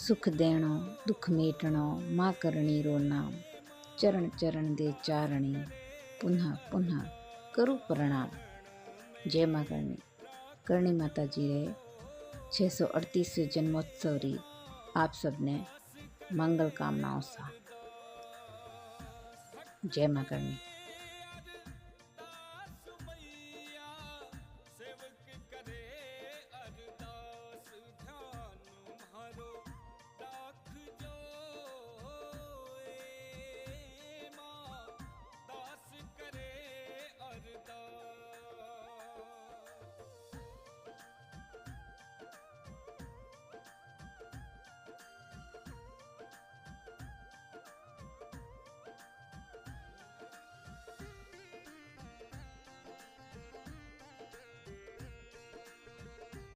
सुख देणो दुख मेटणो माँ करणी रो नाम। चरण चरण दे चारणी पुनः पुनः करूँ प्रणाम। जय माँ करणी। करणी माता जी रे 638वें जन्मोत्सव री आप सबने मंगल कामनाओं सा। जय माँ करणी।